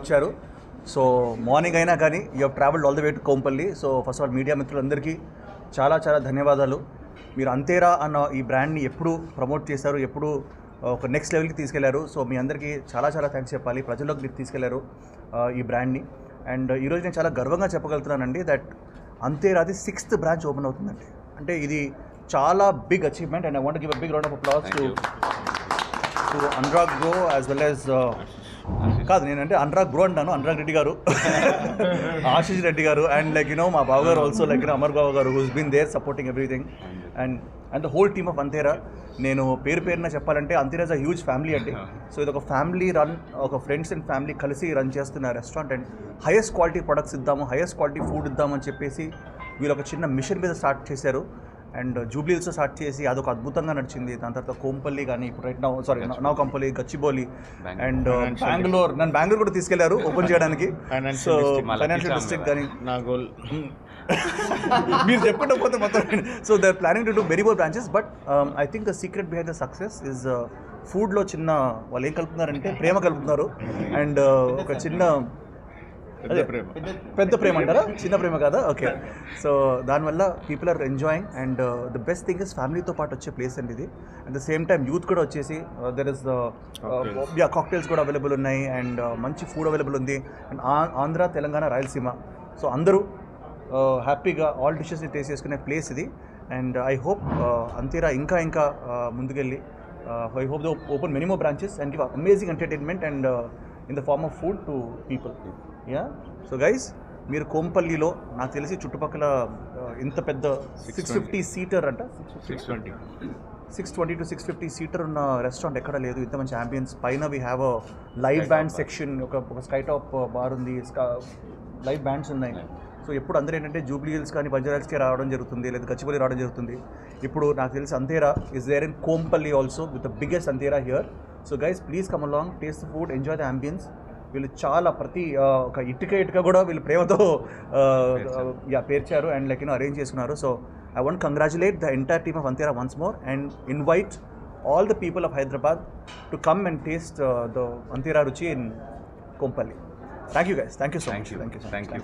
వచ్చారు. So morning అయినా కానీ you have travelled all the way to Kompally. So first of all media మిత్రులందరికీ చాలా చాలా ధన్యవాదాలు. మీరు అంతేరా అన్న ఈ బ్రాండ్ని ఎప్పుడు ప్రమోట్ చేశారు, ఎప్పుడు ఒక నెక్స్ట్ లెవెల్కి తీసుకెళ్లారు. సో మీ అందరికీ చాలా చాలా థ్యాంక్స్ చెప్పాలి. ప్రజల్లోకి మీరు తీసుకెళ్లారు ఈ బ్రాండ్ని. అండ్ ఈరోజు నేను చాలా గర్వంగా చెప్పగలుగుతున్నానండి దట్ అంతేరాది 6th బ్రాంచ్ ఓపెన్ అవుతుందండి. అంటే ఇది చాలా big achievement and I want give a big round of applause to Anurag bro as well as కాదు నేనంటే అనురాగ్ బ్రో అంటాను, అనురాగ్ రెడ్డి గారు, ఆశీష్ రెడ్డి గారు, అండ్ లైక్ మా బావ గారు ఆల్సో లైక్ అమర్ బావ గారు who's been there supporting everything and the whole team of Antera. నేను పేరున చెప్పాలంటే Antera is a huge family అండి. సో ఇది ఒక ఫ్యామిలీ రన్, ఒక ఫ్రెండ్స్ అండ్ ఫ్యామిలీ కలిసి రన్ చేస్తున్న restaurant and highest quality products ఇద్దాము, హైయెస్ట్ క్వాలిటీ ఫుడ్ ఇద్దామని చెప్పేసి వీళ్ళు ఒక చిన్న మిషన్ మీద స్టార్ట్ చేశారు. అండ్ జూబ్లీ హిల్స్లో స్టార్ట్ చేసి అదొక అద్భుతంగా నడిచింది. దాని తర్వాత కోంపల్లి కానీ ఇప్పుడు right now Kampalli, Gachibowli and Bengaluru. నన్ను బెంగళూరు కూడా తీసుకెళ్లారు ఓపెన్ చేయడానికి. సో ఫైనాన్షియల్ డిస్ట్రిక్ట్ కానీ నా గోల్ మీరు చెప్పుకుంటూ పోతే మొత్తం. So they are planning to do very more branches. But I think the secret behind the success is ఫుడ్లో చిన్న వాళ్ళు ఏం కలుపుతున్నారంటే ప్రేమ కలుపుతున్నారు. అండ్ ఒక చిన్న పెద్ద ప్రేమ అంటారా, చిన్న ప్రేమ కాదా? ఓకే. సో దానివల్ల people are enjoying and the best thing is ఫ్యామిలీతో పాటు వచ్చే ప్లేస్ అండి ఇది. At the same time youth కూడా వచ్చేసి దెర్ ఇస్ కాక్టైల్స్ కూడా అవైలబుల్ ఉన్నాయి అండ్ మంచి ఫుడ్ అవైలబుల్ ఉంది. అండ్ ఆంధ్ర, తెలంగాణ, రాయలసీమ, సో అందరూ హ్యాపీగా ఆల్ డిషెస్ని టేస్ట్ చేసుకునే ప్లేస్ ఇది. అండ్ ఐ హోప్ అంతేరా ఇంకా ముందుకెళ్ళి I hope the open many more branches and give amazing entertainment and in the form of food to people. Yeah. So guys, మీరు కోంపల్లిలో నాకు తెలిసి చుట్టుపక్కల ఇంత పెద్ద 650 సీటర్ అంట, 620 to 650 సీటర్ ఉన్న రెస్టారెంట్ ఎక్కడ లేదు. ఇంత మంచి అంబియన్స్ పైన we have a live band section, ఒక స్కై టాప్ బార్ ఉంది, లైవ్ బ్యాండ్స్ ఉన్నాయి. సో ఎప్పుడు అందరూ ఏంటంటే జూబ్లీ హిల్స్ కానీ బంజారాహిల్స్కి రావడం జరుగుతుంది, లేదా గచ్చిబౌలి రావడం జరుగుతుంది. ఇప్పుడు నాకు తెలిసి Antera is there in Kompally also with the biggest Antera here. So guys, please come along, taste the food, enjoy the ambience. వీళ్ళు చాలా ప్రతి ఒక ఇటుక కూడా వీళ్ళు ప్రేమతో పేర్చారు అండ్ లైక్ అరేంజ్ చేసుకున్నారు. So I want congratulate the entire team of Antera once more and invite all the people of Hyderabad to come and taste the Antera Ruchi in Kompalli. Thank you guys. Thank you so much. Thank you.